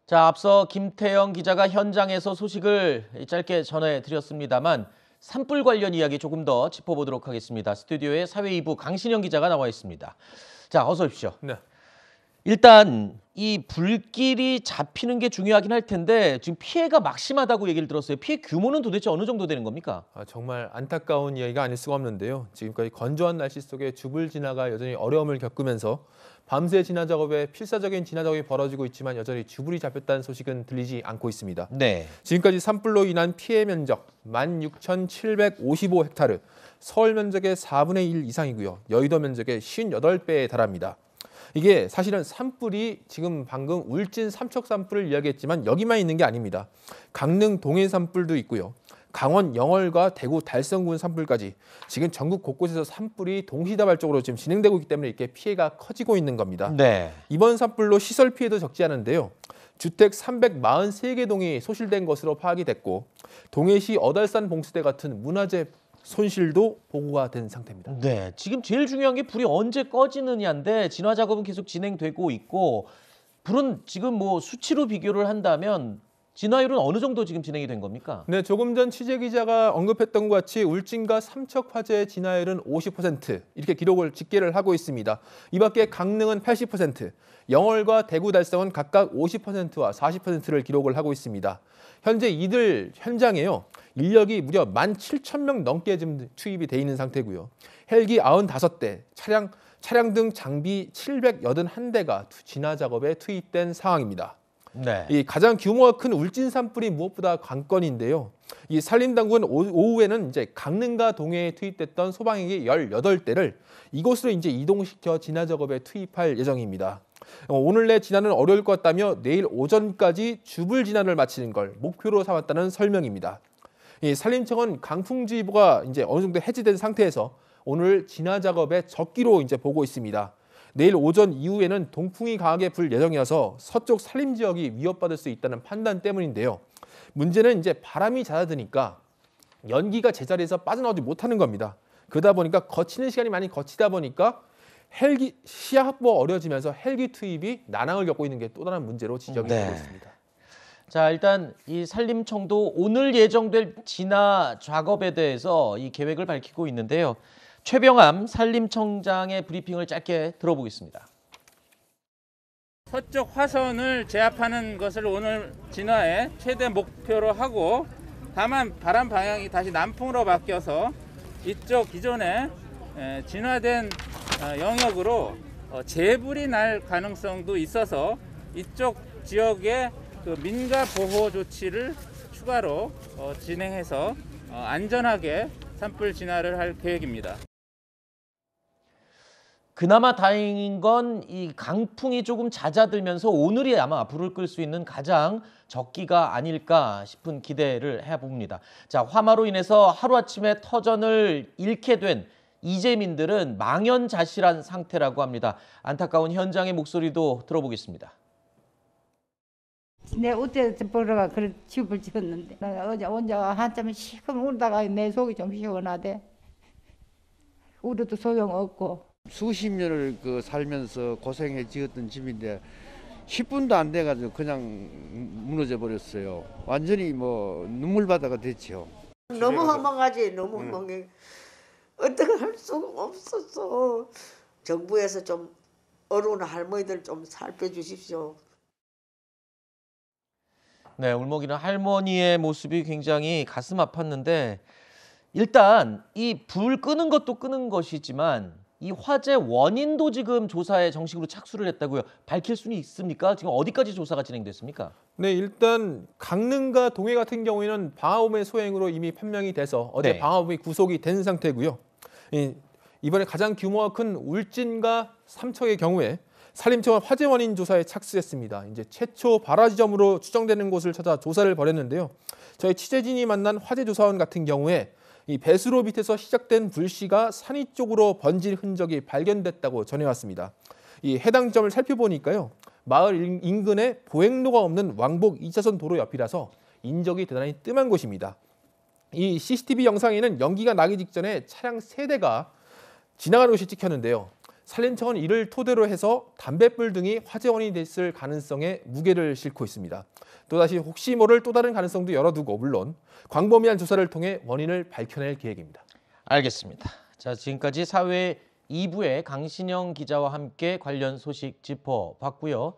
자, 앞서 김태영 기자가 현장에서 소식을 짧게 전해드렸습니다만 산불 관련 이야기 조금 더 짚어보도록 하겠습니다. 스튜디오에 사회 2부 강신영 기자가 나와 있습니다. 자, 어서 오십시오. 네. 일단 이 불길이 잡히는 게 중요하긴 할 텐데 지금 피해가 막심하다고 얘기를 들었어요. 피해 규모는 도대체 어느 정도 되는 겁니까? 정말 안타까운 이야기가 아닐 수가 없는데요. 지금까지 건조한 날씨 속에 주불 진화가 여전히 어려움을 겪으면서 밤새 진화 작업에 필사적인 진화 작업이 벌어지고 있지만 여전히 주불이 잡혔다는 소식은 들리지 않고 있습니다. 네. 지금까지 산불로 인한 피해 면적 16,755헥타르, 서울 면적의 4분의 1 이상이고요. 여의도 면적의 58배에 달합니다. 이게 사실은 산불이 지금 방금 울진 삼척 산불을 이야기했지만 여기만 있는 게 아닙니다. 강릉 동해 산불도 있고요. 강원 영월과 대구 달성군 산불까지 지금 전국 곳곳에서 산불이 동시다발적으로 지금 진행되고 있기 때문에 이렇게 피해가 커지고 있는 겁니다. 네. 이번 산불로 시설 피해도 적지 않은데요. 주택 343개 동이 소실된 것으로 파악이 됐고 동해시 어달산 봉수대 같은 문화재 손실도 보고가 된 상태입니다. 네, 지금 제일 중요한 게 불이 언제 꺼지느냐인데 진화 작업은 계속 진행되고 있고 불은 지금 뭐 수치로 비교를 한다면 진화율은 어느 정도 지금 진행이 된 겁니까? 네, 조금 전 취재 기자가 언급했던 것 같이 울진과 삼척 화재의 진화율은 50% 이렇게 기록을 집계를 하고 있습니다. 이 밖에 강릉은 80%, 영월과 대구 달성은 각각 50%와 40%를 기록을 하고 있습니다. 현재 이들 현장에요. 인력이 무려 17,000명 넘게 지금 투입이 돼 있는 상태고요. 헬기 95대, 차량 등 장비 781대가 진화 작업에 투입된 상황입니다. 네. 이 가장 규모가 큰 울진 산불이 무엇보다 관건인데요. 이 산림당국은 오후에는 이제 강릉과 동해에 투입됐던 소방헬기 18대를 이곳으로 이제 이동시켜 진화 작업에 투입할 예정입니다. 오늘 내 진화는 어려울 것 같다며 내일 오전까지 주불 진화를 마치는 걸 목표로 삼았다는 설명입니다. 이 산림청은 강풍주의보가 이제 어느 정도 해제된 상태에서 오늘 진화 작업에 적기로 이제 보고 있습니다. 내일 오전 이후에는 동풍이 강하게 불 예정이어서 서쪽 산림 지역이 위협받을 수 있다는 판단 때문인데요. 문제는 이제 바람이 잦아드니까 연기가 제자리에서 빠져나오지 못하는 겁니다. 그러다 보니까 거치는 시간이 많이 거치다 보니까 헬기 시야 확보가 어려워지면서 헬기 투입이 난항을 겪고 있는 게 또 다른 문제로 지적이 되고 있습니다. 자, 일단 이 산림청도 오늘 예정될 진화 작업에 대해서 이 계획을 밝히고 있는데요. 최병암 산림청장의 브리핑을 짧게 들어보겠습니다. 서쪽 화선을 제압하는 것을 오늘 진화의 최대 목표로 하고 다만 바람 방향이 다시 남풍으로 바뀌어서 이쪽 기존에 진화된 영역으로 재불이 날 가능성도 있어서 이쪽 지역에 그 민가 보호 조치를 추가로 진행해서 안전하게 산불 진화를 할 계획입니다. 그나마 다행인 건 이 강풍이 조금 잦아들면서 오늘이 아마 불을 끌 수 있는 가장 적기가 아닐까 싶은 기대를 해봅니다. 자, 화마로 인해서 하루아침에 터전을 잃게 된 이재민들은 망연자실한 상태라고 합니다. 안타까운 현장의 목소리도 들어보겠습니다. 내 어때서 보러가 그런 집을 지었는데 나 어제 혼자 한참 시커먼 울다가 내 속이 좀 시원하대. 울어도 소용없고. 수십 년을 살면서 고생해 지었던 집인데 10분도 안 돼가지고 그냥 무너져 버렸어요. 완전히 뭐 눈물바다가 됐죠. 너무 허망하지. 너무 허망해. 어떻게 할 수가 없었어. 정부에서 좀 어려운 할머니들 좀 살펴주십시오. 네, 울먹이는 할머니의 모습이 굉장히 가슴 아팠는데 일단 이 불 끄는 것도 끄는 것이지만 이 화재 원인도 지금 조사에 정식으로 착수를 했다고요. 밝힐 수는 있습니까? 지금 어디까지 조사가 진행됐습니까? 네, 일단 강릉과 동해 같은 경우에는 방화범의 소행으로 이미 판명이 돼서 어제 방화범이 구속이 된 상태고요. 이번에 가장 규모가 큰 울진과 삼척의 경우에 산림청은 화재 원인 조사에 착수했습니다. 이제 최초 발화 지점으로 추정되는 곳을 찾아 조사를 벌였는데요. 저희 취재진이 만난 화재 조사원 같은 경우에 이 배수로 밑에서 시작된 불씨가 산위 쪽으로 번질 흔적이 발견됐다고 전해왔습니다. 이 해당 점을 살펴보니까요. 마을 인근에 보행로가 없는 왕복 2차선 도로 옆이라서 인적이 대단히 뜸한 곳입니다. 이 CCTV 영상에는 연기가 나기 직전에 차량 3대가 지나가는 것이 찍혔는데요. 산림청은 이를 토대로 해서 담뱃불 등이 화재 원인이 됐을 가능성에 무게를 싣고 있습니다. 또다시 혹시 모를 또 다른 가능성도 열어두고 물론 광범위한 조사를 통해 원인을 밝혀낼 계획입니다. 알겠습니다. 자, 지금까지 사회 2부의 강신영 기자와 함께 관련 소식 짚어봤고요.